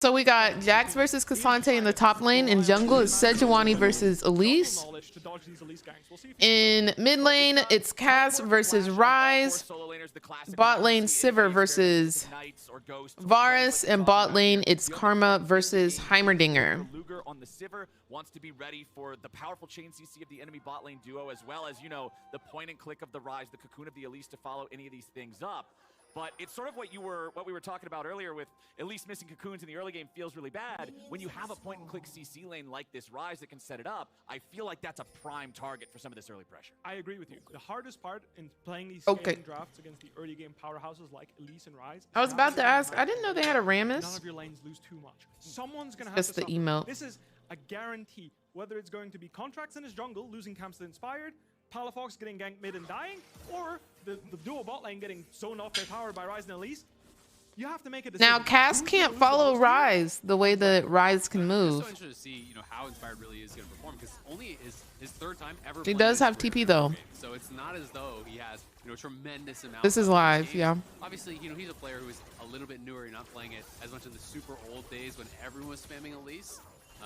So we got Jax versus Cassante in the top lane. In jungle, it's Sejuani versus Elise. In mid lane, it's Cass versus Ryze. Bot lane, Sivir versus Varus. And bot lane, it's Karma versus Heimerdinger. On the Sivir wants to be ready for the powerful chain CC of the enemy bot lane duo, as well as, you know, the point and click of the Ryze, the cocoon of the Elise to follow any of these things up. But it's sort of what we were talking about earlier with Elise missing cocoons in the early game feels really bad. When you have a point and click CC lane like this Ryze that can set it up, I feel like that's a prime target for some of this early pressure. I agree with you. The hardest part in playing these scaling drafts against the early game powerhouses like Elise and Ryze. I was about to ask, I didn't know they had a Rammus. None of your lanes lose too much. Someone's going to have Just to the emote. This is a guarantee. Whether it's going to be Contracts in his jungle, losing camps to Inspired, Palafox getting ganked mid and dying, or the duo bot lane getting zoned off their tower by Ryze and Elise, you have to make a decision. Now, Cass can't follow Ryze the way that Ryze can move. I'm so interested to see, you know, how Inspired really is going to perform, because only his third time ever. He does have TP though, so it's not as though he has, you know, a tremendous amount. This is live, yeah. Obviously, you know, he's a player who is a little bit newer. You're not playing it as much in the super old days when everyone was spamming Elise.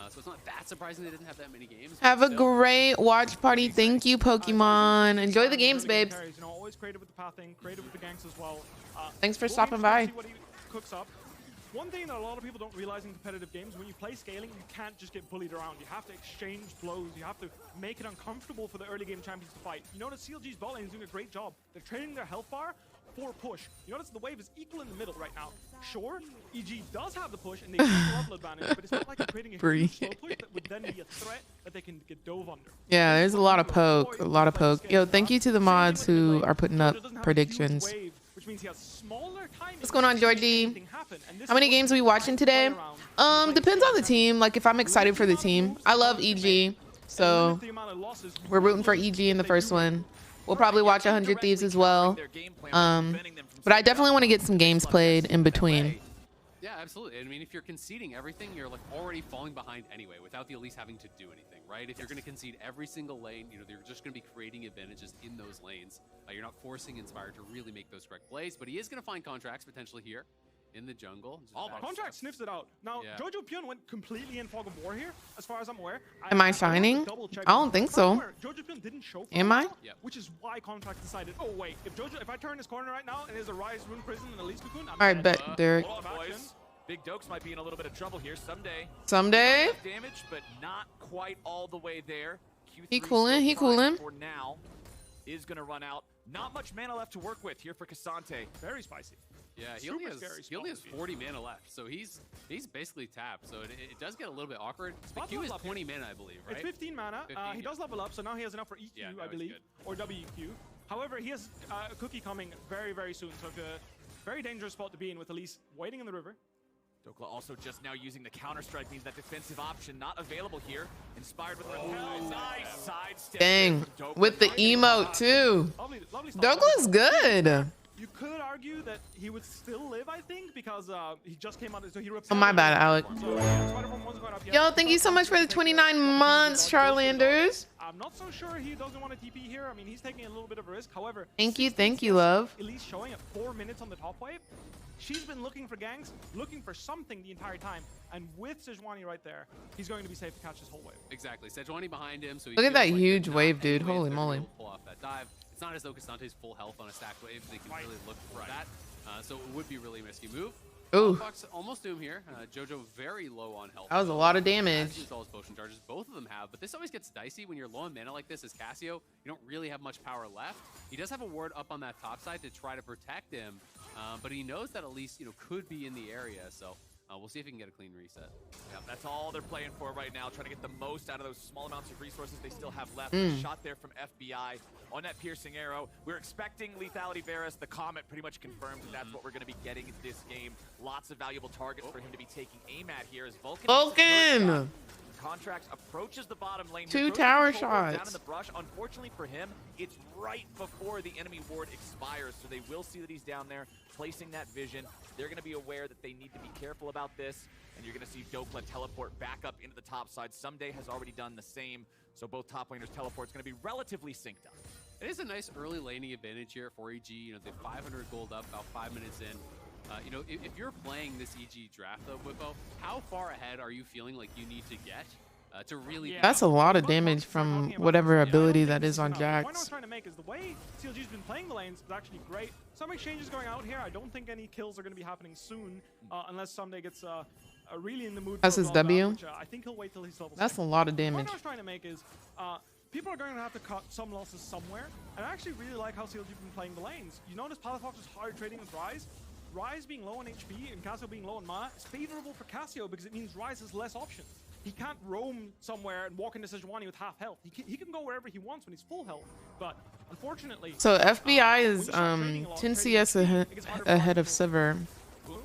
So it's not that surprising they didn't have that many games. Have a great watch party. Thank you, Pokemon. Enjoy the games, babes. You know, always creative with the pathing, creative with the ganks as well. Thanks for stopping by. See what he cooks up. One thing that a lot of people don't realize in competitive games, when you play scaling, you can't just get bullied around. You have to exchange blows. You have to make it uncomfortable for the early game champions to fight. You notice CLG's bot lane is doing a great job. They're trading their health bar for push. You notice the wave is equal in the middle right now. Sure, EG does have the push and they have the level advantage, but it's not like they're creating a huge slow push that would then be a threat that they can get dove under. Yeah, there's a lot of poke, Yo, thank you to the mods who are putting up predictions. What's going on, Georgie? How many games are we watching today? Depends on the team. Like, if I'm excited for the team. I love EG, so we're rooting for EG in the first one. We'll probably watch 100 Thieves as well. But I definitely want to get some games played in between. Yeah, absolutely. I mean, if you're conceding everything, you're like already falling behind anyway, without the Elise having to do anything, right? If you're going to concede every single lane, you know, you're just going to be creating advantages in those lanes. You're not forcing Inspired to really make those correct plays, but he is going to find Contracts potentially here in the jungle. Contract sniffs it out. Now, yeah. Jojo Pion went completely in fog of war here, as far as I'm aware. Am I shining? I don't think so. Jojo Pion didn't show. Am I? Yep. Which is why Contract decided, oh wait, if I turn this corner right now and there's a Ryze Rune Prison and a Elise Cocoon, I'm all right, bet, Derek. Big Dokes might be in a little bit of trouble here someday. Damage, but not quite all the way there. He cooling. For now, is going to run out. Not much mana left to work with here for Cassante. Very spicy. Yeah, he only has 40 mana left, so he's basically tapped. So it does get a little bit awkward. The Q is 20 mana, I believe, right? It's 15 mana. He does level up, so now he has enough for EQ, I believe, or WEQ. However, he has a cookie coming very, very soon. So it's a very dangerous spot to be in with Elise waiting in the river. Dokla also just now using the counter-strike, means that defensive option not available here. Inspired with nice sidestep. Dang, with the emote too. Lovely Douglas good. You could argue that he would still live, I think, because he just came out. So he oh, my bad, Alec. Yo, thank you so much for the 29 months, Charlanders. I'm not so sure he doesn't want to TP here. I mean, he's taking a little bit of a risk. However, thank you, love. Elise showing at 4 minutes on the top wave. She's been looking for ganks, looking for something the entire time. And with Sejuani right there, he's going to be safe to catch this whole wave. Exactly. Sejuani behind him. So look at that huge wave, dude. Holy moly. Pull off that dive. It's not as though Casante's full health on a stacked wave. They can really look for that. So it would be really risky move. Ooh. Fox almost doom here. Jojo very low on health. That was a lot of damage. All his potion charges. Both of them have, but this always gets dicey when you're low on mana like this as Cassio. You don't really have much power left. He does have a ward up on that top side to try to protect him, but he knows that Elise, you know, could be in the area. So we'll see if he can get a clean reset. Yeah, that's all they're playing for right now, trying to get the most out of those small amounts of resources they still have left. Shot there from FBI on that piercing arrow. We're expecting lethality Varus. The Comet pretty much confirmed that's what we're going to be getting in this game. Lots of valuable targets for him to be taking aim at here as Vulcan! Contracts approaches the bottom lane. 2 tower shots. Down in the brush. Unfortunately for him, it's right before the enemy ward expires, so they will see that he's down there, placing that vision. They're going to be aware that they need to be careful about this, and you're going to see Dokla teleport back up into the top side. Someday has already done the same, so both top laners teleport. It's going to be relatively synced up. It is a nice early laning advantage here for EG. You know, they're 500 gold up, about 5 minutes in. You know, if you're playing this EG draft though, Whippo, how far ahead are you feeling like you need to get to really? That's a lot of damage from whatever ability that is on The point I was Jax. trying to make is the way CLG's been playing the lanes is actually great. Some exchanges going out here. I don't think any kills are going to be happening soon, unless someday gets really in the mood. That's for a his bloodbath, W? which, I think he'll wait till he's level. That's 6. a lot of The damage. point I was trying to make is people are going to have to cut some losses somewhere, and I actually really like how CLG's been playing the lanes. You notice Palafox is hard trading with Ryze. Ryze being low on HP and Cassio being low on mana is favorable for Cassio because it means Ryze has less options. He can't roam somewhere and walk into Sejuani with half health. He can go wherever he wants when he's full health, but unfortunately... So FBI is 10 CS ahead of Sivir.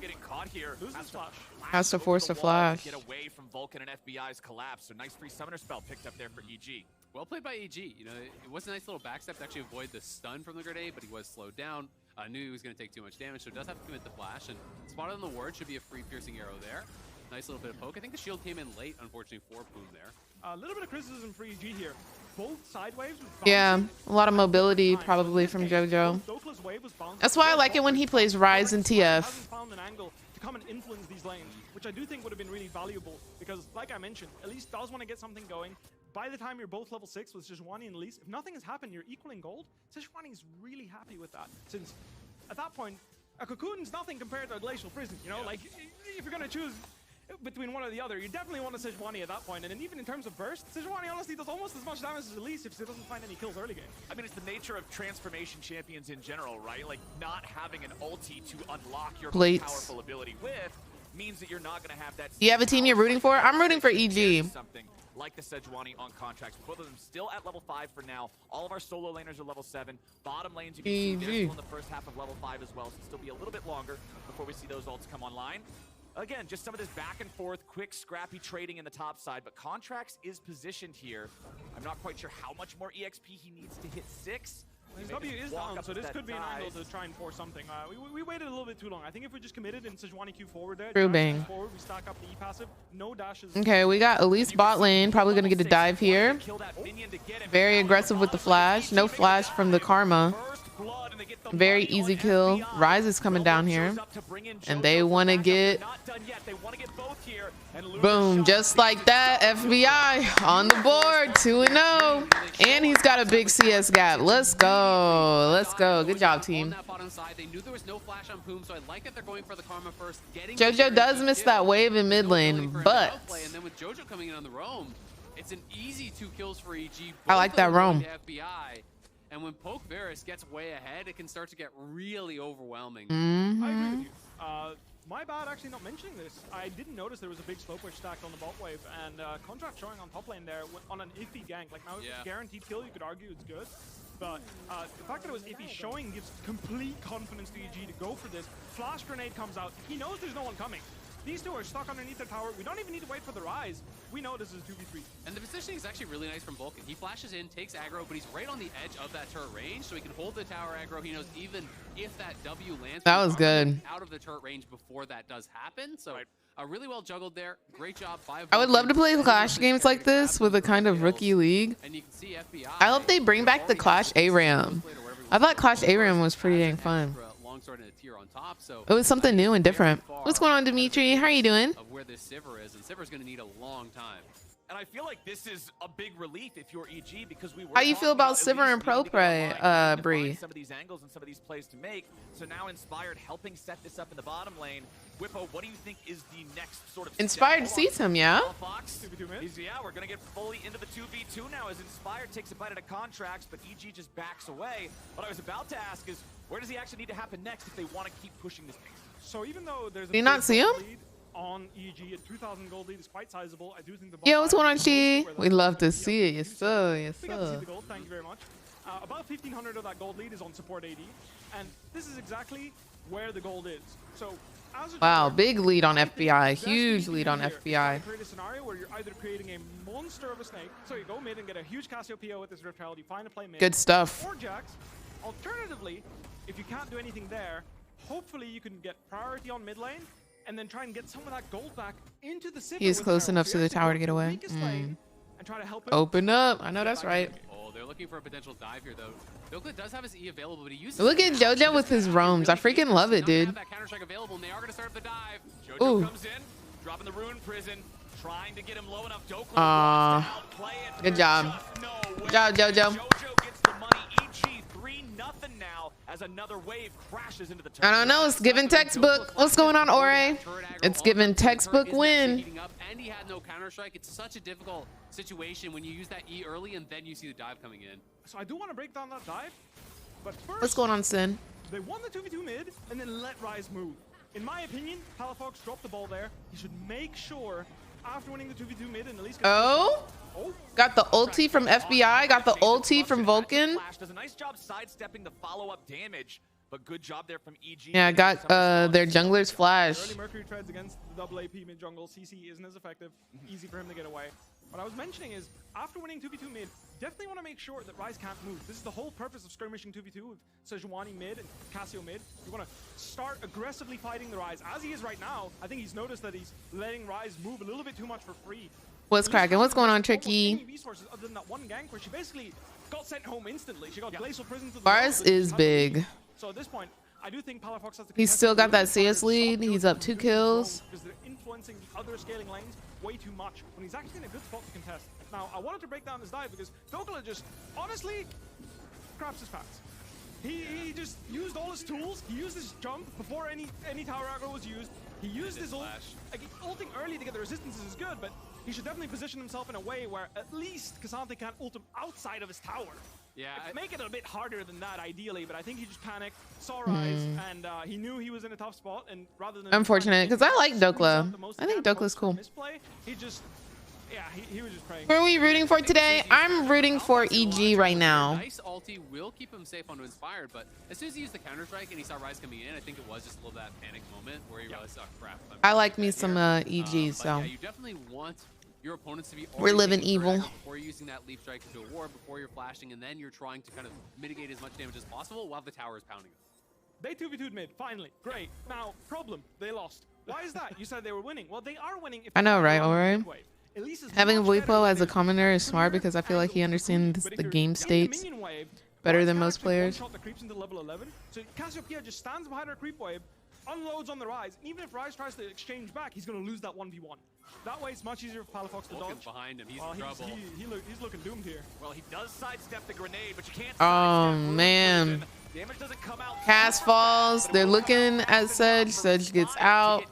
Getting caught here. Loses flash. Has to force a flash. Get away from Vulcan and FBI's collapse. So nice free summoner spell picked up there for EG. Well played by EG. You know, it was a nice little backstep to actually avoid the stun from the grenade, but he was slowed down. Knew he was going to take too much damage, so does have to commit the flash. And spotted on the ward, should be a free piercing arrow there. Nice little bit of poke. I think the shield came in late, unfortunately, for Boom there. A little bit of criticism for EG here. Both side waves was Yeah, bouncing a lot of mobility times. probably So from in this case, JoJo. both Dokla's wave was bouncing. That's why I Both like it when he Dokla's plays Ryze and hasn't TF. found an angle to come and influence these lanes, which I do think would have been really valuable because, like I mentioned, Elise does want to get something going. By the time you're both level 6 with Sejuani and Elise, if nothing has happened, you're equaling gold. Sejuani is really happy with that, since at that point, a cocoon's nothing compared to a glacial prison. You know, like if you're gonna choose between one or the other, you definitely want a Sejuani at that point. And then even in terms of burst, Sejuani honestly does almost as much damage as Elise if she doesn't find any kills early game. I mean, it's the nature of transformation champions in general, right? Like, not having an ulti to unlock your most powerful ability with means that you're not going to have that. Do you have a team you're rooting for? I'm rooting for EG. Something like the Sejuani on contracts. Both of them still at level 5 for now. All of our solo laners are level 7. Bottom lanes, you can see they're still in the first half of level 5 as well, so it'll still be a little bit longer before we see those ults come online. Again, just some of this back and forth, quick, scrappy trading in the top side, but Contracts is positioned here. I'm not quite sure how much more EXP he needs to hit 6. His W is down, so this could be an angle to try and force something. We waited a little bit too long. I think if we just committed and Sejuani Q forward there, True bang. forward, we stack up the E passive, no dashes. Okay, we got Elise bot lane, probably gonna get a dive here. Very aggressive with the flash. No flash from the Karma. Very easy kill. Ryze is coming down here. And they want to get... Boom, just like that. FBI on the board, 2-0. And he's got a big CS gap. Let's go. Let's go. Good job, team. JoJo does miss that wave in mid lane, but... And then with JoJo coming in on the roam, it's an easy 2 kills for EG. I like that roam. And when Poke Varus gets way ahead, it can start to get really overwhelming. I agree with you. My bad actually not mentioning this. I didn't notice there was a big slow push stacked on the bot wave, and Contract showing on top lane there on an iffy gank. Like now it's a guaranteed kill, you could argue it's good. But the fact that it was iffy showing gives complete confidence to EG to go for this. Flash grenade comes out. He knows there's no one coming. These two are stuck underneath the tower. We don't even need to wait for the rise. We know this is 2v3. And the positioning is actually really nice from Vulcan. He flashes in, takes aggro, but he's right on the edge of that turret range, so he can hold the tower aggro. He knows even if that W lands, that was good. Out of the turret range before that does happen. So really well juggled there. Great job by Vulcan. I would love to play Clash games like this with a kind of rookie league. And you can see FBI. I hope they bring back the Clash ARAM. I thought Clash ARAM was pretty dang fun. It was something new and different. What's going on, Dimitri? How are you doing? Of where this Sivir is, and Sivir's going to need a long time. And I feel like this is a big relief if you're EG because we were. How you feel about Sivir and Pro Play, Bree? Some of these angles and some of these plays to make. So now Inspired helping set this up in the bottom lane. Whippo, what do you think is the next sort of Inspired sees him, yeah? Yeah, we're going to get fully into the 2v2 now as Inspired takes a bite at a Contracts, but EG just backs away. What I was about to ask is, where does he actually need to happen next if they want to keep pushing this pace? So even though there's a do you not see him? lead on EG at 2,000 gold lead is quite sizable, I do think the Yo, what's going on, Chi? We love to see it. Yes, sir. Yes, we got to see sir. the gold. Thank you very much. About 1,500 of that gold lead is on support AD, and this is exactly where the gold is. So, as a Wow, jungler, big lead on I think FBI. the best Huge thing lead to on do here is try FBI. to create a scenario where you're either creating a monster of a snake, so you go mid and get a huge Cassiopeia with this Rift Herald, you find a play mid. Good stuff. Or Jax. Alternatively, if you can't do anything there, hopefully you can get priority on mid lane and then try and get some of that gold back into the Sivir. He is close enough to the tower to get away. And try to help him. Open up. I know that's right. Oh, Oh, they're looking for a potential dive here, though. Dokla does have his E available, but he uses Look at JoJo with his roams. I freaking love it, dude. That counter-strike available, and they are going to start up the dive. JoJo comes in, dropping the Rune Prison, trying to get him low enough. Dokla good job. Good job, JoJo. JoJo gets the money. EG 3-0 now as another wave crashes into the turret. I don't know. It's given textbook. What's going on, Ore? It's given textbook win. And he had no counter-strike. It's such a difficult situation when you use that E early and then you see the dive coming in. So I do want to break down that dive, but first, What's going on, Sin? they won the 2v2 mid and then let Rise move. In my opinion, Palafox dropped the ball there. He should make sure after winning the 2v2 mid and at least get Got the ulti from FBI. Got the ulti from Vulcan. Does a nice job sidestepping the follow-up damage, but good job there from EG. Yeah, got their jungler's flash. Early Mercury treads against the double AP mid jungle. CC isn't as effective. Easy for him to get away. What I was mentioning is, after winning 2v2 mid, definitely want to make sure that Rise can't move. This is the whole purpose of skirmishing 2v2 with Sejuani mid and Cassio mid. You want to start aggressively fighting the Rise. As he is right now, I think he's noticed that he's letting Rise move a little bit too much for free. What's cracking? What's going on, Tricky? Resources other than that one gank where she basically got sent home instantly. She got glacial prison to the Bars is big. So at this point, I do think Palafox has to. He's still got that CS lead. He's up 2 kills. Because they're influencing the other scaling lanes way too much when he's actually in a good spot to contest. Now, I wanted to break down this dive because Dokla just, honestly, craps his pants. He just used all his tools. He used his jump before any tower aggro was used. He used his ult. Like, ulting early to get the resistances is good, but he should definitely position himself in a way where at least K'Sante can't ult him outside of his tower. Yeah, Make it a bit harder than that, ideally, but I think he just panicked, saw Rise, and he knew he was in a tough spot, and rather than... Unfortunate, because I like Dokla. I think Dokla's cool. Misplay, he just... Yeah, he was just praying. Who are we rooting for today? I'm rooting for EG right now. Nice ulti will keep him safe onto Inspired, but as soon as he used the counter-strike and he saw Rise coming in, I think it was just a little that panic moment where he realized, oh crap. I like me some EG, so... Yeah, you definitely want your opponents to be we're living evil before you're using that leap strike into a ward, before you're flashing, and then you're trying to kind of mitigate as much damage as possible while the tower is pounding them. They 2v2'd mid, finally. Great. Now, problem, they lost. Why is that? You said they were winning. Well, they are winning if I know, right? Alright. Having Vuipo as a commoner is smart because I feel like he understands the game states better than most players. The creeps into level 11. So Cassiopeia just stands behind her creep wave, unloads on the Rise. Even if Rise tries to exchange back, he's going to lose that 1v1. That way, it's much easier for Palafox to dodge. Behind him, he's in trouble. He's looking doomed here. Well, he does sidestep the grenade, but you can't. Oh man. Damage doesn't come out. Cast falls. They're looking at Sedge. Sedge gets out.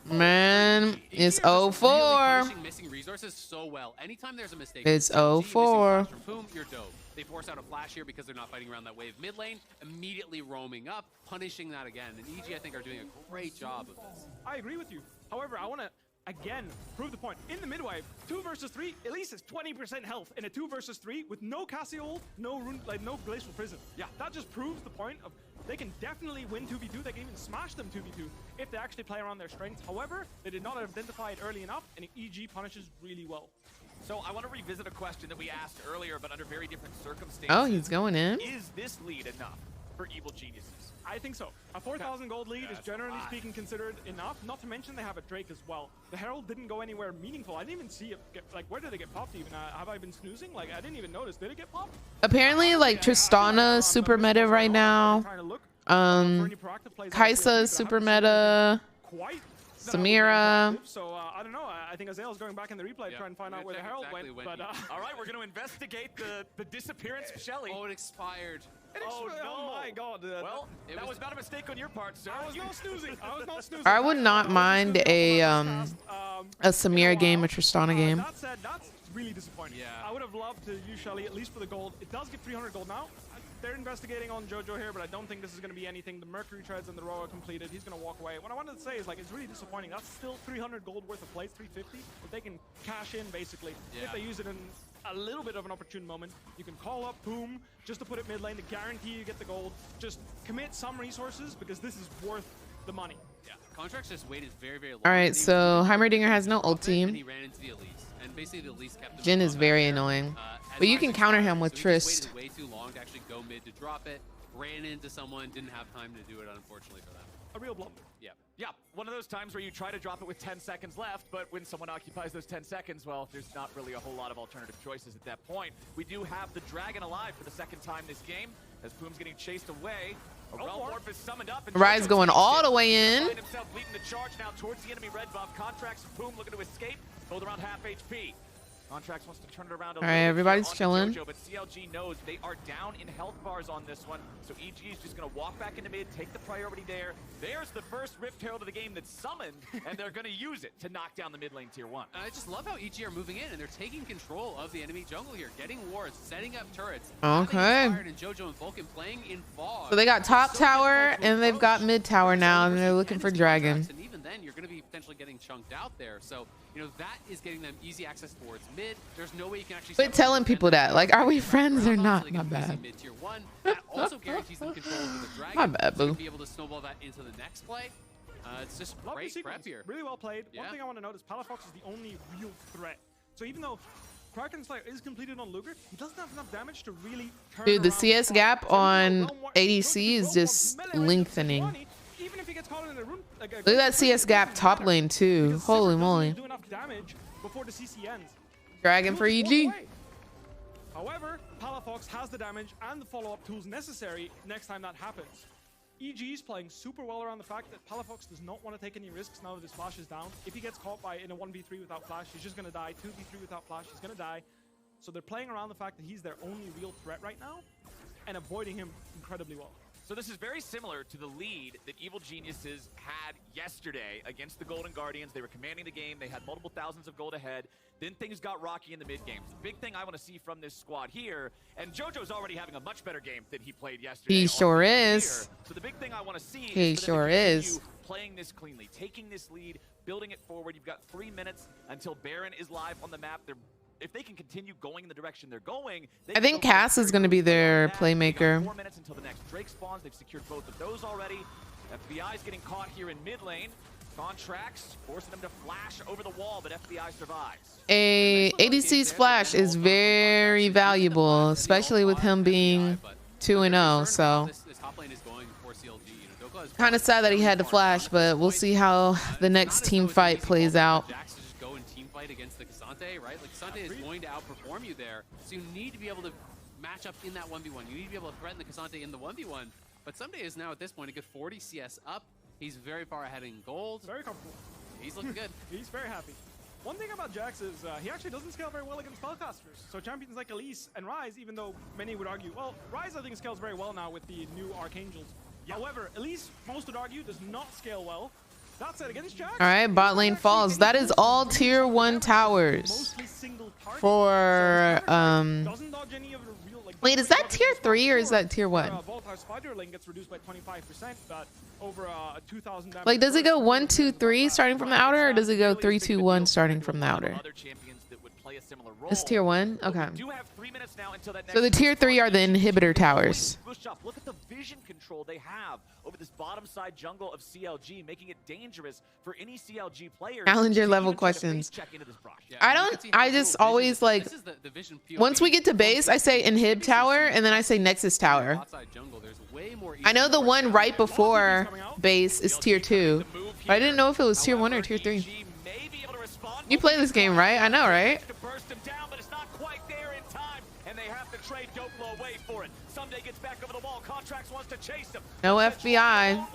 Man, it's 0-4. Missing resources so well. Anytime there's a mistake, it's 0-4. Boom, you're dope. They force out a flash here because they're not fighting around that wave mid lane, immediately roaming up, punishing that again. And EG, I think, are doing a great job of this. I agree with you. However, I want to, again, prove the point. In the mid wave, 2 versus 3, at least it's 20% health in a 2 versus 3 with no Cassio, no rune, like no glacial prison. Yeah, that just proves the point of they can definitely win 2v2. They can even smash them 2v2 if they actually play around their strengths. However, they did not identify it early enough, and EG punishes really well. So I want to revisit a question that we asked earlier, but under very different circumstances. Oh, he's going in. Is this lead enough for Evil Geniuses? I think so. A 4,000 gold lead is generally speaking considered enough. Not to mention they have a Drake as well. The Herald didn't go anywhere meaningful. I didn't even see it get, like, where did they get popped even? Have I been snoozing? Like, I didn't even notice. Did it get popped? Apparently, like, Tristana super meta right now. Kaisa is super meta. Samira. So I don't know. I think Azael's going back in the replay to try and find out where the Herald went. But all right, we're going to investigate the disappearance of Shelly. Oh, it expired. Oh, no. Oh my God. Well, that was not a mistake on your part, sir. I was not snoozing. I would not mind a Samira game, a Tristana game. That said, that's really disappointing. Yeah. I would have loved to use Shelly at least for the gold. It does give 300 gold now. They're investigating on JoJo here, but I don't think this is going to be anything. The Mercury treads and the Roa completed. He's going to walk away. What I wanted to say is, like, it's really disappointing. That's still 300 gold worth of plays, 350, that they can cash in, basically. Yeah. If they use it in a little bit of an opportune moment, you can call up Boom just to put it mid lane to guarantee you get the gold. Just commit some resources because this is worth the money. Yeah, contracts just waited very, very long. All right, so Heimerdinger has no ult and he ran into the Elise, and basically the Elise kept him. Jhin is very annoying, but you can counter him with Trist. Waited way too long to actually go mid to drop it. Ran into someone, didn't have time to do it, unfortunately for them. A real blunder. Yeah. Yeah, one of those times where you try to drop it with 10 seconds left, but when someone occupies those 10 seconds, well, there's not really a whole lot of alternative choices at that point. We do have the Dragon alive for the second time this game, as Poom's getting chased away. A Realm Warp is summoned up, and Rise going all the way in. Himself leading the charge now towards the enemy red buff. Contracts and Poom looking to escape, both around half HP. Contracts wants to turn it around a little bit. Everybody's chilling. Jojo, but CLG knows they are down in health bars on this one, so EG is just going to walk back into mid, take the priority there. There's the first Rift Herald of the game that's summoned, and they're going to use it to knock down the mid lane tier 1. I just love how EG are moving in, and they're taking control of the enemy jungle here, getting wards, setting up turrets. Okay. And Jojo and Vulcan playing in fog. So they got top tower and they've got mid tower now, and they're looking for Dragon. And even then, you're going to be potentially getting chunked out there. So, you know, that is getting them easy access towards mid. There's no way you can actually... Quit telling people that. Like, are we friends or not? My bad. Mid tier 1. That also guarantees them control over the Dragon. My bad, boo. So be able to snowball that into the next play. It's just great prep here. Really well played. Yeah. One thing I want to note is Palafox is the only real threat. So even though Kraken Slayer is completed on Luger, he doesn't have enough damage to really turn Dude, the around CS the gap fight. So on ADC is just lengthening. Even if he gets caught in a room, like Look at that CS gap top lane too. Holy moly. Do enough damage before the CC ends. Dragon for EG. However, Palafox has the damage and the follow-up tools necessary next time that happens. EG is playing super well around the fact that Palafox does not want to take any risks now that his flash is down. If he gets caught in a 1v3 without flash, he's just going to die. 2v3 without flash, he's going to die. So they're playing around the fact that he's their only real threat right now and avoiding him incredibly well. So this is very similar to the lead that Evil Geniuses had yesterday against the Golden Guardians. They were commanding the game. They had multiple thousands of gold ahead. Then things got rocky in the mid games. The big thing I want to see from this squad here, and JoJo's already having a much better game than he played yesterday. He sure is. So the big thing I want to see He is sure is playing this cleanly, taking this lead, building it forward. You've got 3 minutes until Baron is live on the map. If they can continue going in the direction they're going, I think Cass is going to be their playmaker. 4 minutes until the next Drake spawns. They've secured both of those already. FBI's getting caught here in mid lane. Contracts forcing them to flash over the wall, but FBI survives. ADC's flash is very valuable, especially with him being 2-0. So kind of sad that he had to flash, but we'll see how the next team fight plays out. Against the Cassante, right? Like Cassante is going to outperform you there, so you need to be able to match up in that 1v1. You need to be able to threaten the Cassante in the 1v1. But Someday is now at this point a good 40 CS up. He's very far ahead in gold. Very comfortable. He's looking good. He's very happy. One thing about Jax is he actually doesn't scale very well against spellcasters. So champions like Elise and Ryze, even though many would argue, well, Ryze I think scales very well now with the new Archangels. However, Elise, most would argue, does not scale well. That said, against Jax, all right, bot lane falls. That is all tier 1 towers for wait, is that tier 3 or is that tier 1? Like, does it go 1, 2, 3 starting from the outer, or does it go 3, 2, 1 starting from the outer? It's tier 1. Okay. So the tier 3 are the inhibitor towers. Look at the vision control they have over this bottom side jungle of CLG, making it dangerous for any CLG players. Challenger level questions. I just always like, once we get to base, I say inhib tower, and then I say nexus tower. I know the one right before base is tier 2, but I didn't know if it was tier 1 or tier 3. You play this game, right? I know, right? Trade Doklo away for it. Someday gets back over the wall. Contracts wants to chase him. No FBI.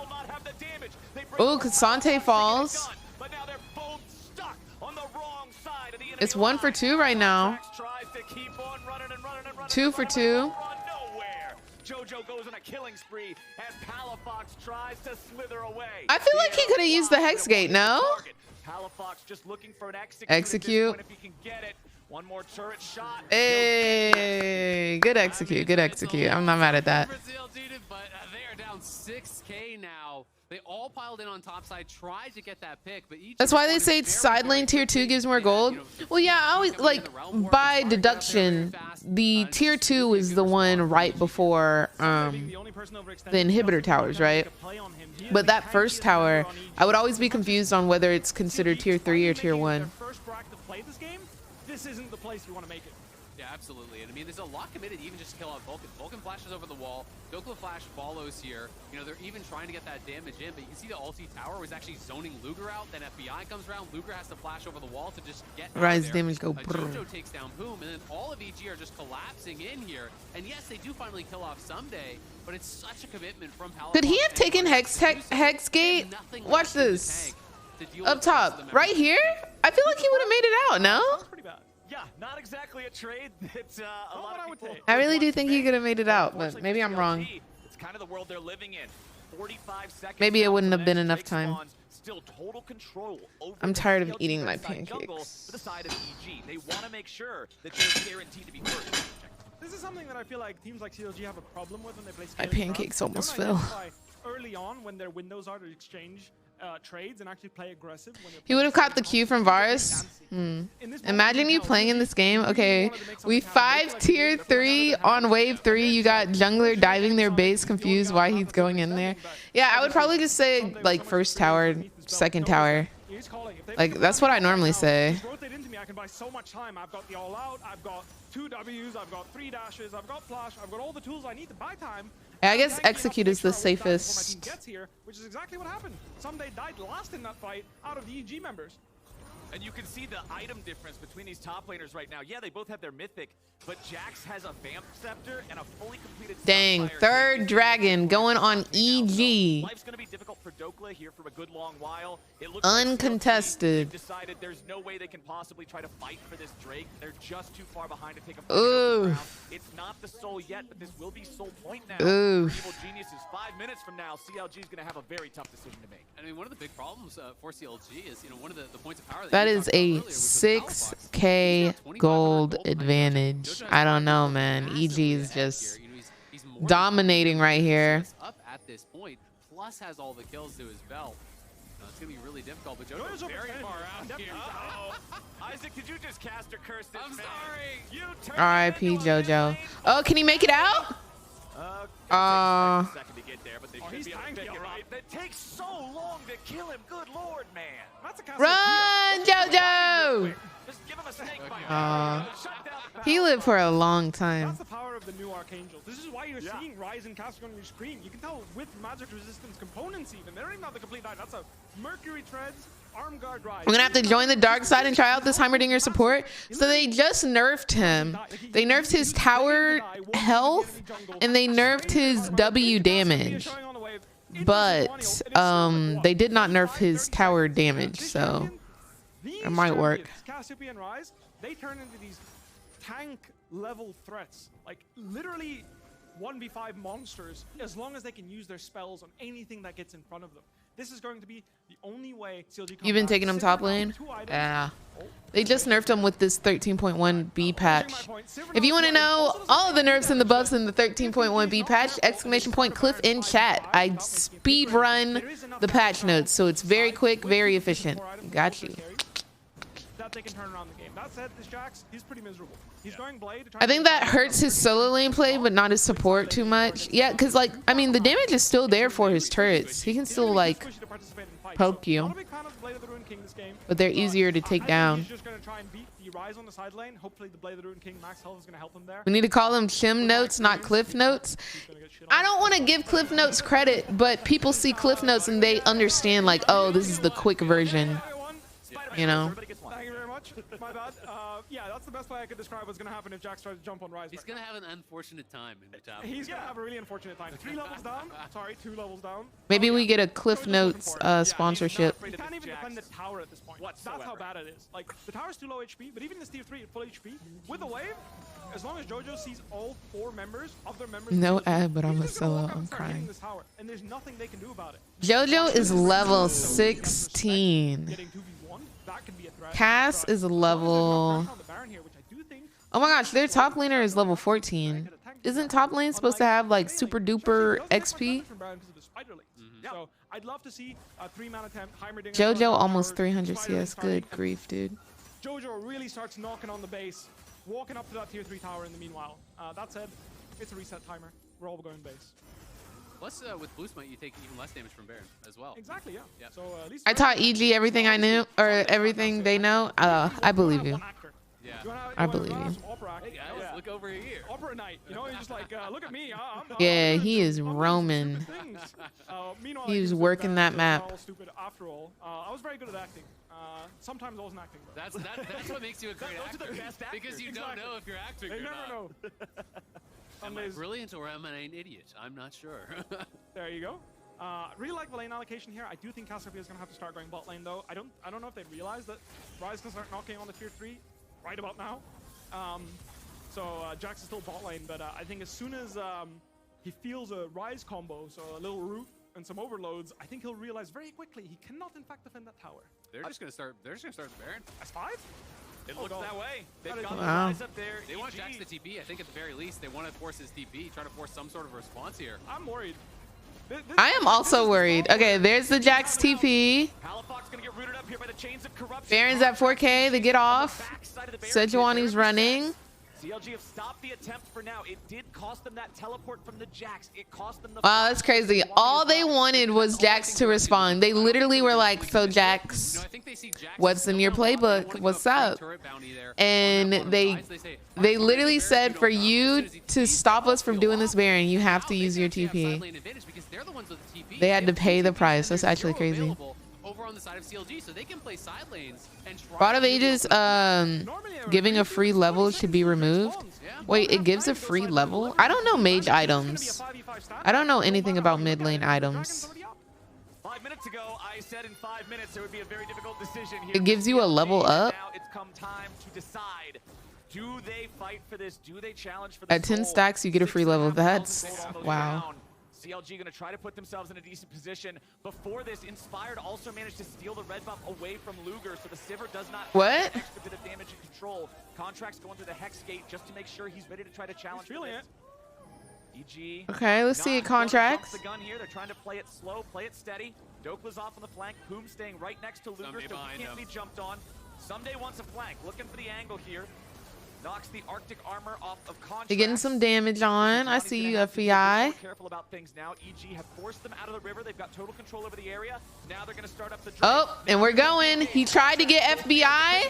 Oh, Cassante falls. But now they're both stuck on the wrong side of the enemy. It's 1 for 2 right now. 2 for 2. JoJo goes on a killing spree as Palafox tries to slither away. I feel like he could have used the Hex Gate, no? Palafox just looking for an execute. If he can get it. One more turret shot. Hey, good execute, good execute. I'm not mad at that. But they are down 6K now. They all piled in on top side, tried to get that pick, but each. That's why they say side lane tier 2 gives more gold. Well, yeah, I always like by deduction, the tier 2 is the one right before the inhibitor towers, right? But that first tower, I would always be confused on whether it's considered tier 3 or tier 1. This isn't the place you want to make it. Yeah, absolutely. And I mean, there's a lot committed even just to kill out Vulcan. Vulcan flashes over the wall. Dokla Flash follows here. You know, they're even trying to get that damage in, but you can see the ulti tower was actually zoning Luger out. Then FBI comes around. Luger has to flash over the wall to just get Rise out damage there. go. Jojo takes down Boom, and then all of EG are just collapsing in here. And yes, they do finally kill off Someday, but it's such a commitment from Palace. Could he have taken Hex Gate? Watch this. Up top, right here? I feel like he would have made it out, no? That's pretty bad. Yeah, not exactly a trade that a lot of people. I really do think he could have made it out, but maybe I'm wrong. It's kind of the world they're living in. 45 seconds. Maybe it wouldn't have been enough time. Still total control over I'm tired of the eating my inside jungle pancakes. For the side of EG. They want to make sure that they're guaranteed to be first. This is something that I feel like teams like CLG have a problem with when they play My scaling pancakes rounds. almost They don't fell. identify early on when their windows are to exchange trades and actually play aggressive. When He would have caught the Q from Varus. Imagine you playing in this game. Okay, we 5 tier 3 on wave 3. You got jungler diving their base, confused why he's going in there. Yeah, I would probably just say like first tower, second tower. Like that's what I normally say. Rotate into me, I can buy so much time. I've got the all out, I've got 2 Ws, I've got 3 dashes, I've got flash, I've got all the tools I need to buy time. Yeah, I guess execute is the safest. Gets here, which is exactly what happened. Someday died last in that fight out of the EG members. And you can see the item difference between these top laners right now. Yeah, they both have their mythic, but Jax has a Vamp Scepter and a fully completed Dang, Sunfire. third dragon going on EG. Life's going to be difficult for Dokla here for a good long while. It looks Uncontested. like decided there's no way they can possibly try to fight for this Drake. They're just too far behind to take a fight. Ooh. It's not the soul yet, but this will be soul point now. Ooh. Evil Geniuses, 5 minutes from now, CLG is going to have a very tough decision to make. I mean, one of the big problems for CLG is, you know, one of the points of power That is a 6K gold advantage. I don't know, man. EG is just dominating right here. Up at this point, plus has all the kills to his belt. It's gonna be really difficult, but Jojo's very far out here. Isaac, did you just cast or curse this I'm man? sorry. You turned R.I.P. into a JoJo. mid-lane. Oh, can he make it out? Second to get there, but they should he's be able to tanky, pick it alright. right. That takes so long to kill him. Good lord, man. That's a Run, JoJo! Just give him a snake bite. Shut down the He power. lived for a long time. That's the power of the new Archangels. This is why you're seeing Rise and Caster on your screen. You can tell with magic resistance components even. They don't even have the complete die. That's a Mercury Treads, Arm Guard Rise. I'm gonna have to join the dark side and try out this Heimerdinger support. So they just nerfed him. They nerfed his tower health and they nerfed his W damage. But they did not nerf his tower damage, so it might work. Cassiopeia and Rise, they turn into these tank level threats. Like literally 1v5 monsters as long as they can use their spells on anything that gets in front of them. This is going to be the only way CLG You've been taking him top lane? Yeah. They just nerfed him with this 13.1 B patch. If you want to know all of the nerfs and the buffs in the 13.1 B patch, exclamation point Cliff in chat. I speed run the patch notes, so it's very quick, very efficient. Got you. That they can turn around the game. That said, this Jax, he's pretty miserable. He's going Blade. I think that hurts his solo lane play, but not his support too much. Yeah, because, like, I mean, the damage is still there for his turrets. He can still, like, poke you. But they're easier to take down. He's just going to try and beat the Rise on the side lane. Hopefully the Blade of the Ruined King max health is going to help him there. We need to call them Shim notes, not Cliff notes. I don't want to give Cliff notes credit, but people see Cliff notes and they understand, like, oh, this is the quick version. You know? Thank you very much. My bad. Yeah, that's the best way I could describe what's going to happen if Jax tries to jump on Rise. He's going to have an unfortunate time in the top. He's going to have a really unfortunate time. 3 levels down. Sorry, 2 levels down. Maybe we get a Cliff Notes sponsorship. He can't even defend the tower at this point. That's how bad it is. Like, the tower's too low HP, but even this tier 3 at full HP, with a wave, as long as JoJo sees all 4 members of their members... No ad, but I'm a solo. I'm crying. This tower, and there's nothing they can do about it. JoJo is level 16. Getting 2v1, that could be a threat. Cass is level... Oh my gosh, their top laner is level 14. Isn't top lane supposed to have like super duper XP? So I'd love to see a 3-man attempt. Heimerdinger JoJo almost 300 CS. Good grief, dude. JoJo really starts knocking on the base, walking up to that tier 3 tower in the meanwhile. That said, it's a reset timer. We're all going base. Plus, with Blue Smite, you take even less damage from Baron as well. Exactly, yeah. So at least I taught EG everything I knew, or everything they know. I believe you. Yeah. I believe you. track. Hey guys, look over here. Opera night, you know, he's just like, look at me. Yeah, I'm he doing is some roaming. stupid things. Meanwhile, He was doing working that map. all stupid after all. I was very good at acting. Sometimes I wasn't acting. Though. That's what makes you a great Those are actor. the best actors. Because you Exactly. don't know if you're acting They or never not. know. Am I brilliant or am I an idiot? I'm not sure. There you go. Really like the lane allocation here. I do think Cassiopeia is going to have to start going bot lane though. I don't know if they realize that Ryze can start knocking on the tier 3 right about now. Jax is still bot lane, but I think as soon as he feels a Ryze combo, so a little root and some overloads, I think he'll realize very quickly he cannot in fact defend that tower. They're just gonna start the Baron. S5? It looks that way. They've That got is- the Wow. Ryze up there. They want Jax EG. to TP. I think at the very least they want to force his TP, try to force some sort of response here. I'm worried. I am also worried. Okay, there's the Jax TP. Palafox gonna get rooted up here by the chains of corruption. Baron's at 4K. They get off. Backside of the Baron. Sejuani's running. CLG have stopped the attempt for now. It did cost them that teleport from the Jax. It cost them the. Wow, that's crazy. All they wanted was Jax to respond. They literally were like, so Jax, I think they see Jax what's in your playbook? What's up? And they literally said for you to stop us from doing this Baron, you have to use your TP. They had to pay the price. That's actually crazy. Over on the side of CLG, so they can play side lanes and try Rod of Ages giving a free level should be removed. Wait, it gives a free level? I don't know mage items. I don't know anything about mid lane items. 5 minutes ago, I said in 5 minutes there would be a very difficult decision here. It gives you a level up? Now it's come time to decide. Do they fight for this? Do they challenge for the At 10 soul? stacks, you get a free level. 6,500 That's gold on the way wow. down. CLG going to try to put themselves in a decent position. Before this, Inspired also managed to steal the red buff away from Luger, so the Sivir does not What? have extra bit of damage and control. Contract's going through the Hex Gate just to make sure he's ready to try to challenge. Feeling it. EG. Okay, let's see not contracts. gonna jump the gun here. They're trying to play it slow, play it steady. Dokla's off on the flank. Poom staying right next to Luger, Someday so behind he can't him. be jumped on. Someday wants a flank. Looking for the angle here. Knocks the Arctic armor off of Contract. You're getting some damage on. I see you, FBI. Careful about things now. EG have forced them out of the river. They've got total control over the area. Now they're going to start up the. Oh, and we're going. He tried to get FBI.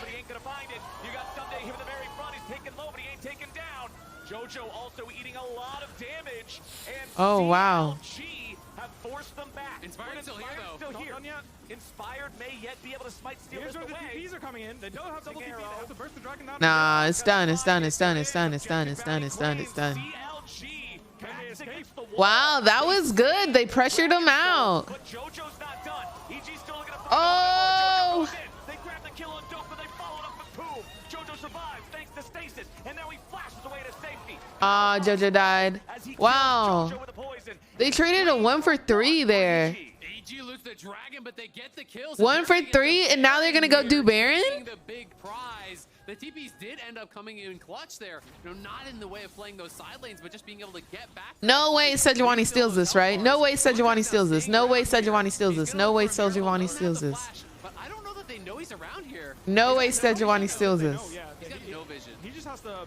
But he ain't gonna find it. You got Someday here in the very front. He's taken low, but he ain't taken down. Jojo also eating a lot of damage. And Oh, wow. CLG have forced them back. Inspired's still here, though. Still Not here. done yet. Inspired may yet be able to smite steal Here's this where the away. TPs are coming in. They don't have double TP. They have to burst the dragon down. Nah, it's done. It's done. It's done. It's done. It's done. It's done. It's done. It's done. CLG backs against the wall. Wow, that was good. They pressured him out. But Jojo's not done. EG's still looking to fight. Oh! Jojo goes in. They grab the kill on Dope, but they followed up with Poom. Jojo survives thanks to stasis, and now he flashes away to safety. Ah, Jojo died. As he kills Wow. Jojo with a poison. They traded a 1 for 3 there. EG lose the dragon, but they get the kills. 1 for 3, and now they're gonna go do Baron? The big prize. The TPs did end up coming in clutch there. You know, not in the way of playing those side lanes, but just being able to get back. No way Sejuani steals this, right? No way Sejuani steals this. No way Sejuani steals this. No way Sejuani steals this. But I don't know that they know he's around here. No way Sejuani steals this. Yeah, He's got no vision. he just has to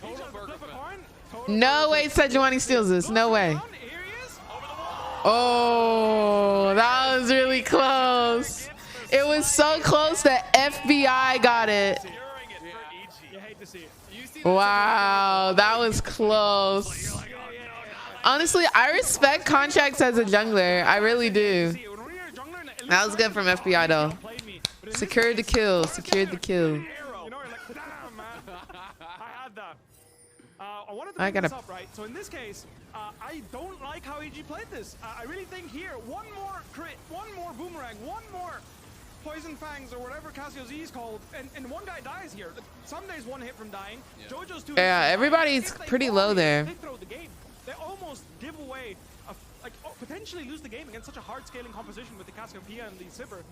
Total burger flip a fest. coin. Total No way Sejuani steals this. No way. Here he is. Over the wall. Oh, that was really close. It was so close that FBI got it. Securing it for EG. You hate to see it. You see Wow, that was close. Honestly, I respect contracts as a jungler. I really do. See, when you're a jungler and That was good from FBI though. played me. But in this Secured the case, kill. Secured the kill. arrow. You know, you're like, damn, man. I had that. I wanted to I bring this gotta- up, right? So in this case, I don't like how EG played this. I really think here, one more crit, one more boomerang, one more poison fangs or whatever Cassio Z is called, and one guy dies here. Sunday's one hit from dying. Jojo's 2 hits Yeah, from dying. everybody's If they pretty fall low here, there. They throw the game. They almost give away, potentially lose the game against such a hard scaling composition with the Cassiopeia and the Sivir.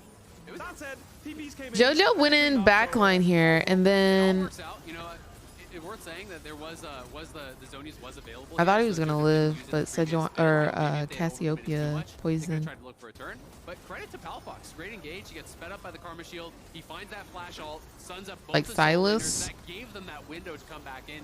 That said, TPs came in. Jojo went in backline here, and It all then works out. You know, it's worth saying that there was the Zonies was available. I thought here, he was so gonna if live, used it but the previous Sejuani spell, or maybe if they had overcommitted too Cassiopeia much, they could've poison. tried to look for a turn. But credit to Palafox, great engage. He gets sped up by the Karma Shield. He finds that flash ult, suns up both Like the solo laners. Silas? That gave them that window to come back in.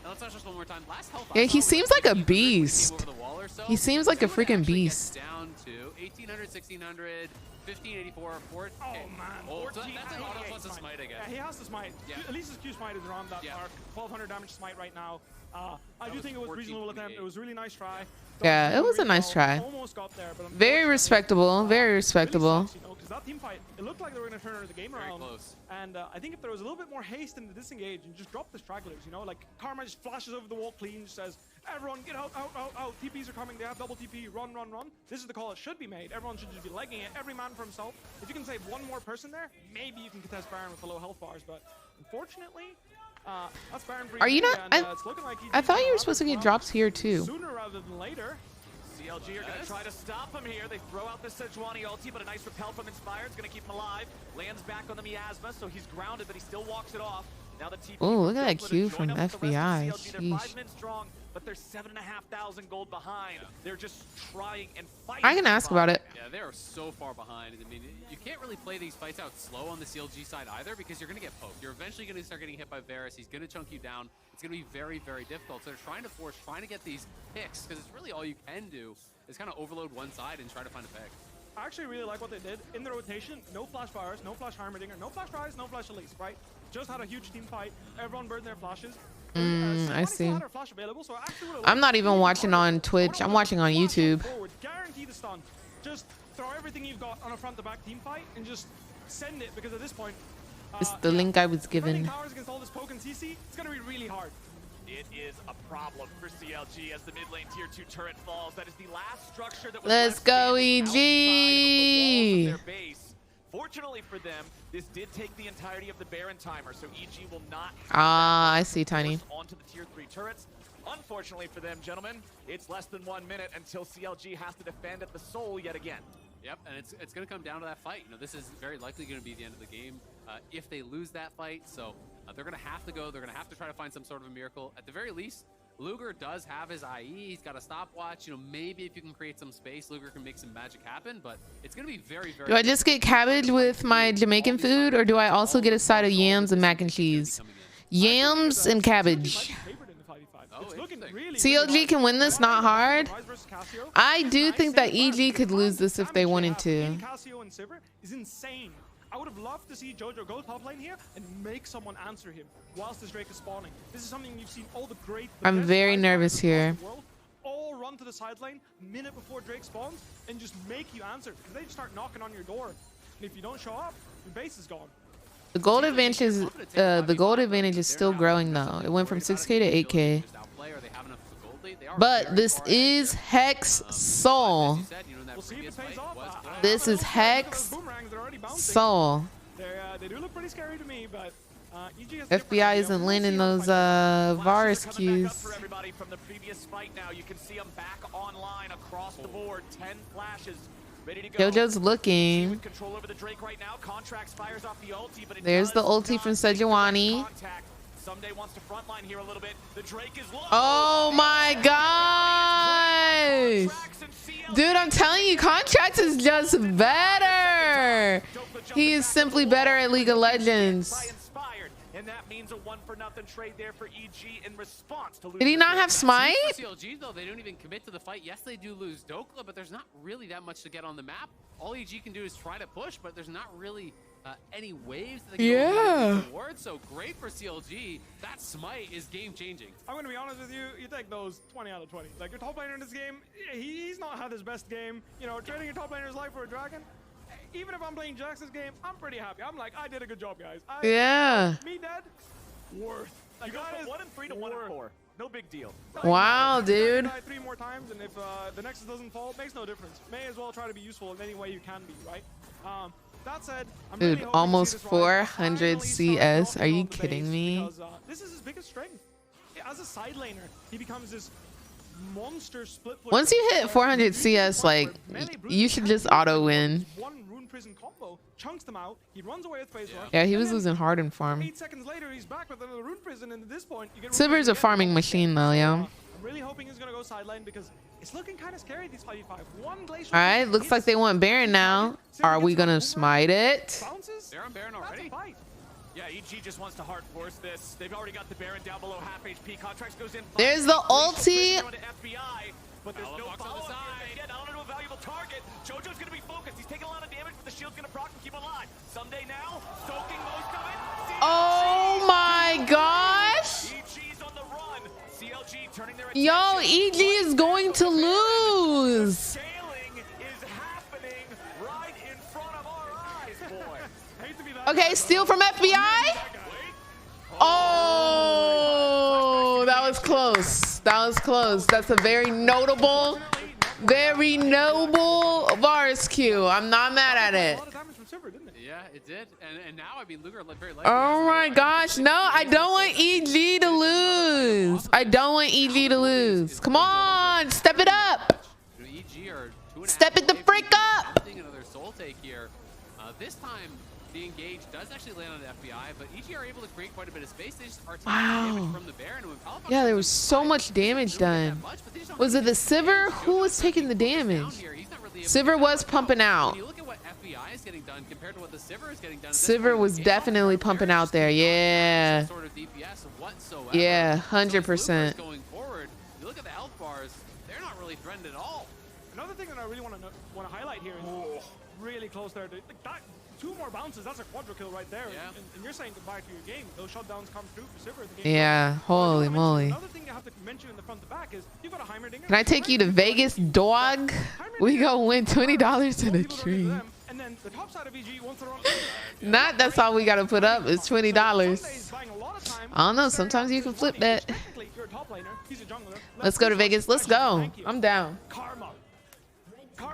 let's touch this one more time. Last health. Yeah, he seems like a beast. Over the wall or so. He seems like a Let's see what it freaking actually beast. gets down to 1800, 1600, 1584, 4. Oh man, Oh, so 14, that's an auto plus a smite, I guess. Yeah, he has to smite. Yeah. At least his Q smite is around that mark. 1200 damage smite right now. I do think it was reasonable attempt. It was a really nice try. Yeah, it was a nice try. Almost got there, but Very respectable. Very respectable. Really sucks, you know, because that team fight, it looked like they were going to turn the game around. Close. And I think if there was a little bit more haste in the disengage and just drop the stragglers, you know, like Karma just flashes over the wall clean, just says, everyone get out, out, out, out. TPs are coming. They have double TP. Run, run, run. This is the call that should be made. Everyone should just be legging it. Every man for himself. If you can save one more person there, maybe you can contest Baron with the low health bars. But unfortunately, that's Baron for Are you not? and, it's looking like I thought you were supposed to get drops here too. Sooner rather than later. CLG are going to try to stop him here. They throw out the Sejuani ulti, but a nice repel from Inspired. It's going to keep him alive. Lands back on the miasma, so he's grounded, but he still walks it off. Now the TP. Oh, look at that Doppler to Q join from up with the rest FBI. of CLG. They're 5 Sheesh. men strong, but they're 7,500 gold behind. They're just trying and fighting. I can ask about it. Yeah, they are so far behind. I mean, you can't really play these fights out slow on the CLG side either because you're going to get poked. You're eventually going to start getting hit by Varus. He's going to chunk you down. It's going to be very, very difficult. So they're trying to force, trying to get these picks because it's really all you can do is kind of overload one side and try to find a pick. I actually really like what they did. In the rotation, no flash fires, no flash Heimerdinger, no flash rise, no flash Elise, right? Just had a huge team fight. Everyone burned their flashes. I see. Had her flash available, so I actually would've I'm not liked even to watching on Twitch. I'm watching on flash YouTube. Forward, guarantee the stun. Just throw everything you've got on a front-to-back team fight and just send it, because at this point, This is the link I was defending given. towers against all this poke and CC, it's gonna be really hard. It is a problem for CLG as the mid lane tier 2 turret falls. That is the last structure that was Let's left go, standing outside of the EG. walls of their base. Fortunately for them, this did take the entirety of the Baron timer, so EG will not have Ah, that I see, Tiny. force onto the tier 3 turrets. Unfortunately for them, gentlemen, it's less than 1 minute until CLG has to defend at the soul yet again. Yep, and it's going to come down to that fight. You know, this is very likely going to be the end of the game if they lose that fight. So they're going to have to go. They're going to have to try to find some sort of a miracle. At the very least, Luger does have his IE. He's got a stopwatch. You know, maybe if you can create some space, Luger can make some magic happen. But it's going to be very, very. Do I just get cabbage with my Jamaican food, or do I also get a side of yams and mac and cheese? Yams and cabbage. It's looking really, CLG can win this, not hard. I do think that EG could lose this if they wanted to. Cassio and Sivir is insane. I would have loved to see Jojo go top lane here and make someone answer him whilst this Drake is spawning. This is something you've seen all the great. I'm very nervous here. All run to the side lane minute before Drake spawns and just make you answer, because they just start knocking on your door. And if you don't show up, your base is gone. The gold advantage is still growing though. It went from 6K to 8K. But this is Hex Soul. We'll see if it pays off. This is Hex Soul. They do look pretty scary to me, but EG has FBI isn't landing those Varus Queues. Qs. For everybody from the previous fight now, you can see them back online across the board. 10 flashes. Ready to go. JoJo's looking. Control over the Drake right now. Contracts fires off the ulti, but There's the ulti from Sejuani. Someday wants to frontline here a little bit. The Drake is low. Oh my gosh. Dude, I'm telling you, Contracts is just better. He is simply better at League of Legends. And that means a 1-for-0 trade there for EG in response to. Did he not have Smite? CLG though, they don't even commit to the fight. Yes, they do lose Dokla, but there's not really that much to get on the map. All EG can do is try to push, but there's not really any waves that they can go towards. So great for CLG. That Smite is game changing. I'm gonna be honest with you. You take those 20 out of 20. Like, your top laner in this game, he's not had his best game. You know, trading your top laner's life for a dragon. Even if I'm playing Jax's game, I'm pretty happy. I'm like, I did a good job, guys. Me dead, worth. Like, You go from 1 and 3 to 1 and 4. No big deal. Wow, dude. Die 3 more times, and if the Nexus doesn't fall, it makes no difference. May as well try to be useful in any way you can be, right? That said, I'm Dude, really hoping almost to see this rise. 400 Finally CS. start Are you knocking off the kidding base, me? because, this is his biggest strength. As a side laner, he becomes this monster split push. Once you hit 400 CS, like, you should just auto win. One rune prison combo chunks them out. He runs away with phase rush. Yeah, he and was then losing hard in farm. 8 seconds later, he's back with another rune prison, and at this point, you get Silver's a farming machine though, yo. I'm really hoping he's gonna go sideline because it's looking kind of scary, these 5v5. One glacier. Alright, looks like they want Baron now. Are we gonna smite it? Bounces? They're on Baron already. Yeah, EG just wants to hard force this. They've already got the Baron down below half HP. Contracts goes in. There's the ulti. FBI, but there's no follow-up here. Again, not onto a valuable target. JoJo's gonna be focused. He's taking a lot of damage, but the shield's gonna proc and keep alive. Someday now, soaking most of it. Oh my gosh. EG's on the run. CLG turning their Yo, EG is going to lose. Scaling is happening right in front of our eyes, boy. Okay, steal from FBI. Oh, that was close. That was close. That's a very notable, very noble Varus Q. I'm not mad at it. Yeah, it did. And now, I mean, Luger very likely. Oh my gosh. No, I don't want EG to lose. I don't want EG to lose. Come on, step it up. EG are 2.5 Step it the frick up. Another soul take here. This time, the engage does actually land on the FBI, but EG are able to create quite a bit of space. They just are taking damage from the Baron. Yeah, there was so much damage done. Was it the Sivir? Who was taking the damage? Sivir was pumping out. When you look at what FBI is getting done compared to what the Sivir is getting done, Sivir was definitely pumping out there. Yeah. Sort of DPS whatsoever. Yeah, 100%. Going forward, you look at the health bars; they're not really threatened at all. Another thing that I really want to highlight here is really close there. Like that, 2 more bounces, that's a quadra kill right there. Yeah. And you're saying goodbye to your game. Those shutdowns come through for Sivir in the game. Yeah, holy moly. Another thing you have to mention in the front to back is you've got a Heimerdinger. Can I take you to Vegas, dog? We gonna win $20 in a tree. And then the top side of EG wants to run. Not that's all we gotta put up is $20. I don't know, sometimes you can flip that. Let's go to Vegas. Let's go. I'm down.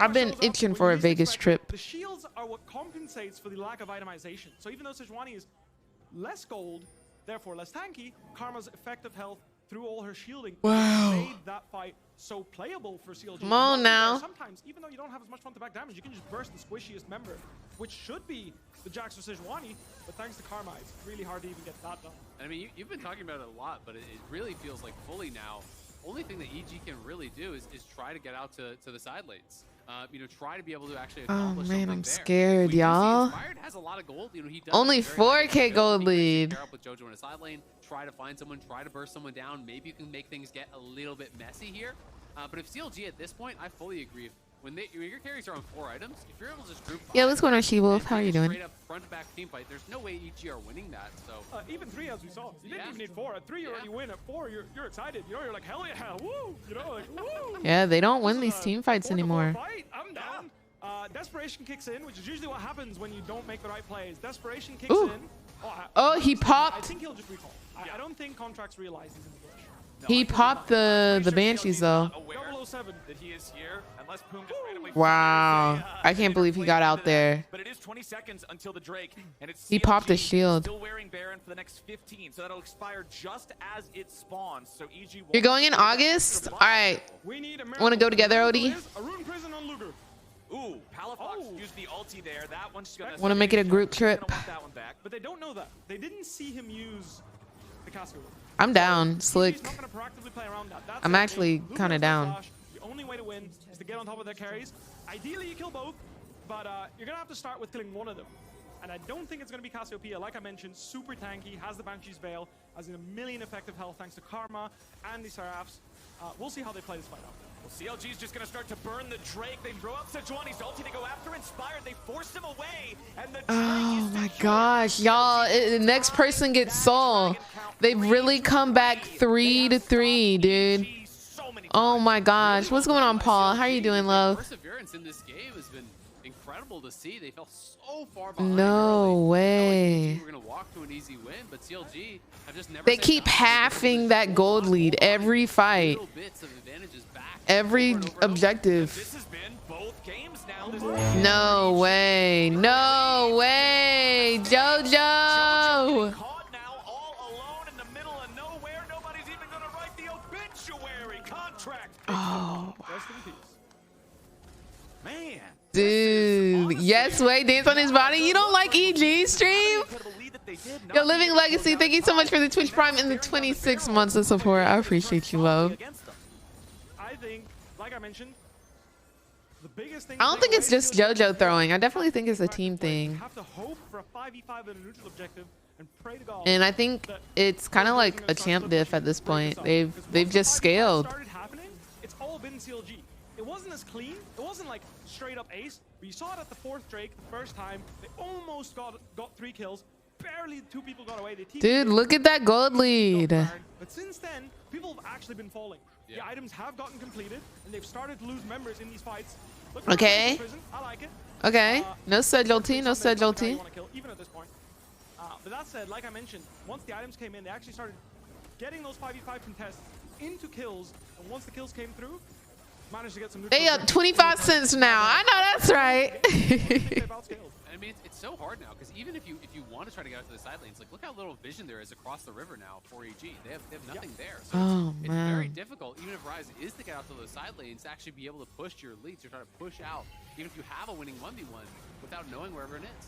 I've been itching for a Vegas trip. The shields are what compensates for the lack of itemization. So even though Sejuani is less gold, therefore less tanky, Karma's effective health through all her shielding made that fight so playable for CLG. Come on now. Sometimes, even though you don't have as much front-to-back damage, you can just burst the squishiest member, which should be the Jax or Sejuani, but thanks to Karma, it's really hard to even get that done. I mean, you've been talking about it a lot, but it really feels like fully now, only thing that EG can really do is try to get out to the side lanes. You know, try to be able to actually accomplish something I'm there. scared, y'all. Inspired has a lot of gold. You know, he does Only 4K gold lead. Pair up with JoJo in a side lane, try to find someone, try to burst someone down. Maybe you can make things get a little bit messy here. But if CLG at this point, I fully agree. When your carries are on 4 items, if you're able to just group 5, Yeah, what's going on, She-Wolf? How are you doing? Straight up front to back team fight, there's no way EG are winning that. So even 3, as we saw, you didn't even need 4. At 3, you already win. At 4, you're excited. You know, you're like, hell yeah, woo! You know, like, woo! Yeah, they don't win these team fights anymore. Fight. I'm down. Desperation kicks in, which is usually what happens when you don't make the right plays. Desperation kicks in. Oh, he I popped. think he'll just recall. I don't think Contracts realize he's in the bush. He popped the Banshees though. 007 that he is here, unless Poom just randomly Wow, I can't believe he got out there. But it is 20 seconds until the Drake, and it's He popped a CLG shield. Still wearing Baron for the next 15, so that'll expire just as it spawns. So EG. You're going in August? All right. We need a Want to go together, Odie? A rune prison on Luger. Ooh, Palafox used the ulti there. That one's gonna. Want to make it a group trip? Want that one back. But they don't know that. They didn't see him use the Casco. I'm down, Slick. He's not gonna proactively play around that. That's I'm it. actually Luger kind of has down. flash. The only way to win is to get on top of their carries. Ideally, you kill both, but you're gonna have to start with killing one of them. And I don't think it's gonna be Cassiopeia. Like I mentioned, super tanky, has the Banshee's Veil, has a million effective health thanks to Karma and the Seraphs. We'll see how they play this fight out. Well, CLG's just gonna start to burn the Drake. They throw out Sejuani's ulti to go after Inspired. They force him away, and the Drake Oh is my secured. gosh, y'all! The next person gets Soul. They've really come back 3-3, dude. Oh my gosh, what's going on, Paul? How are you doing, love? Perseverance in this game has been incredible to see. They fell so far behind. No early. way. We're gonna walk to an easy win, but CLG have just never. They keep halving that gold lead every fight, Little bits of advantages back every over and over and over. objective. This has been both games now. No way, no way, JoJo. Caught now, all alone in the middle of nowhere. Nobody's even gonna write the obituary contract. Oh, Rest in peace. Man. dude. Yes, way, dance on his body. You don't like EG stream? Yo, Living Legacy, thank you so much for the Twitch Prime and the 26 months of support. I appreciate you, love. I think, like I mentioned, the biggest thing. I don't think it's just JoJo throwing. I definitely think it's a team You thing. have to hope for a 5v5 in a neutral objective and pray to God. And I think it's kind of like a champ diff at this point. They've just scaled. Started happening, it's all been CLG. It wasn't as clean. It wasn't like straight up ace. But you saw it at the 4th Drake the first time. They almost got 3 kills. Barely 2 people got away. Dude, look at that gold lead. But since then, people have actually been falling. Yeah. The items have gotten completed, and they've started to lose members in these fights. Okay. I like it. Okay. No Sedulty, no Sedulty. Even at this point. But that said, like I mentioned, once the items came in, they actually started getting those 5v5 contests into kills. And once the kills came through, managed to get some. They up 25 cents now. I know that's right. I mean, it's so hard now because even if you want to try to get out to the side lanes, like look how little vision there is across the river now for EG. They have nothing there. So it's very difficult, even if Rise is to get out to those side lanes, to actually be able to push your leads. You're trying to push out, even if you have a winning 1v1, without knowing where everyone is.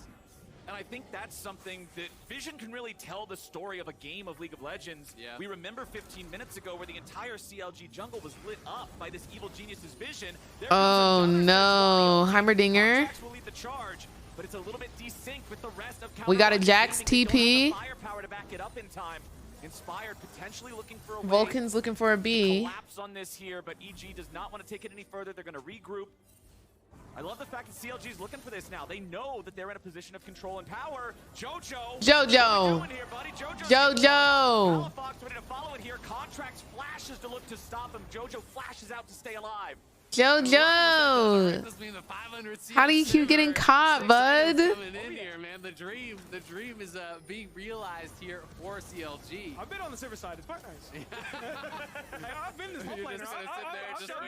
And I think that's something that Vision can really tell the story of a game of League of Legends. Yeah. We remember 15 minutes ago where the entire CLG jungle was lit up by this evil genius's vision. Oh no, Heimerdinger. Will lead the charge, but it's a little bit desynced with the rest of we got a Jax TP. Firepower to back it up in time. Inspired potentially looking for a Vulcan's looking for a B. Collapse on this here, but EG does not want to take it any further. They're going to regroup. I love the fact that CLG is looking for this now. They know that they're in a position of control and power. Jojo. Jojo. Fox ready to follow it here. Contracts flashes to look to stop him. Jojo flashes out to stay alive. Jojo. How do you keep getting caught, bud? Coming in here, man. The dream is being realized here for CLG. I've been on the server side. It's quite nice. I've been this whole laner.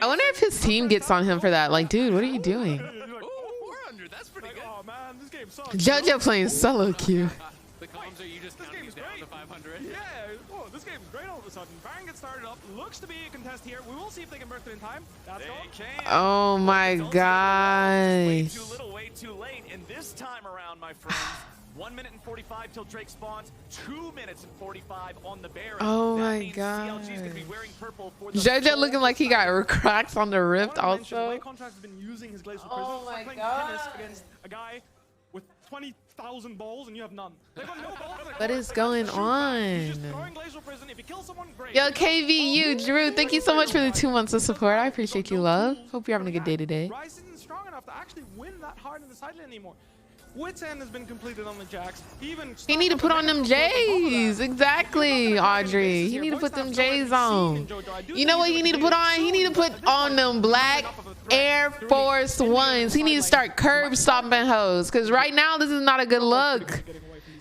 I wonder if his team gets on him for that. Like, dude, what are you doing? Ooh, 400. That's pretty good. Oh man, this game sucks. Jojo playing solo queue. The comms are you just counting down to 500? Yeah, oh, this game is great all of a sudden. Baron gets started up. Looks to be a contest here. We will see if they can burst it in time. That's gone. Oh my gosh. Way too little, way too late. And this time around, my friends, 1 minute and 45 till Drake spawns. 2 minutes and 45 on the Baron. Oh my god. Jojo looking like he got cracks on the rift also. Contract's been using his glacial oh prism. my god. Against a guy with 20,000 balls and you have none. They've got no balls. What is going on? If you kill someone, great. Yo, KVU, Drew, thank you so much for the 2 months of support. I appreciate you, love. Hope you're having a good day today. Rise isn't strong enough to actually win that hard in the side lane anymore. Wit's End has been completed on the Jax. He need to put on them J's. Exactly, Audrey. He need to put them J's on. You know what he need to put on? He need to put on them black Air Force Ones. He need to start curb stomping hoes. Because right now, this is not a good look.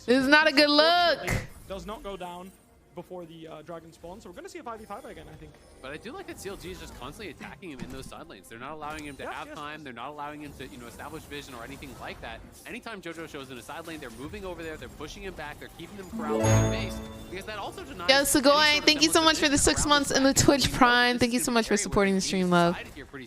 This is not a good look. Does not go down before the dragon spawn, so we're going to see a 5v5 again, I think. But I do like that CLG is just constantly attacking him in those side lanes. They're not allowing him to have time. They're not allowing him to, establish vision or anything like that. Anytime JoJo shows in a side lane, they're moving over there. They're pushing him back. They're keeping him corralled in the base. Because that also denies. Yo, Segoy, thank you so much for the 6 months in the Twitch Prime. Thank you so much for supporting the stream, love.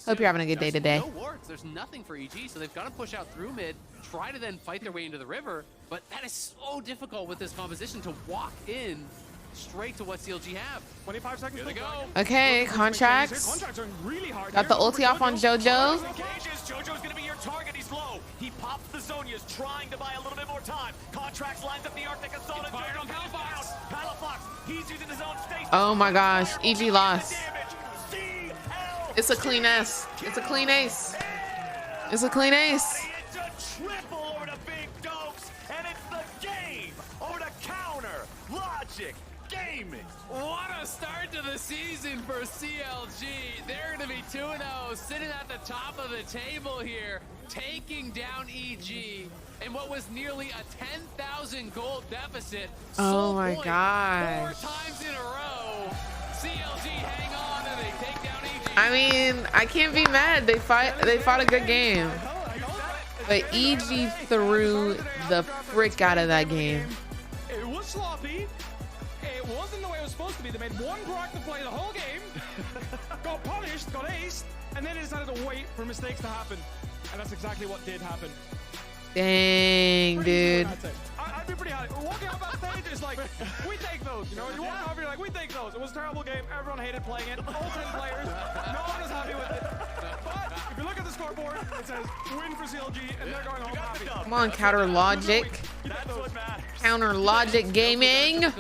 Hope you're having a good day today. No wards. There's nothing for EG, so they've got to push out through mid, try to then fight their way into the river. But that is so difficult with this composition to walk in straight to what CLG have. 25 seconds. Here they go. Okay, contracts. Contracts are really hard. Got the ulti off on JoJo. JoJo's gonna be your target. He's low. He pops the Zonias, trying to buy a little bit more time. Contracts lines up the Arctic Assault. Fired on Palafox. Palafox. He's using his own space. Oh my gosh, EG lost. It's a clean ace. It's a clean ace. It's a clean ace. It's a triple over to Big Dokes, and it's the game over to Counter Logic Gaming. What a start to the season for CLG. They're going to be 2-0, sitting at the top of the table here, taking down EG in what was nearly a 10,000 gold deficit. Oh my gosh. 4 times in a row. CLG hang on and they take down EG. I mean, I can't be mad. They fought a good game. But EG threw the frick out of that game. It was sloppy. It wasn't the way it was supposed to be. They made one proactive play the whole game, got punished, got aced, and then they decided to wait for mistakes to happen. And that's exactly what did happen. Dang, dude. I'd be pretty happy. Walking off that stage is like, we take those. You walk off, you're like, we take those. It was a terrible game. Everyone hated playing it. All 10 players. No one is happy with it. But if you look at the scoreboard, it says win for CLG, and they're going home happy. Come on, Counter Logic. That's what matters. Counter Logic Gaming.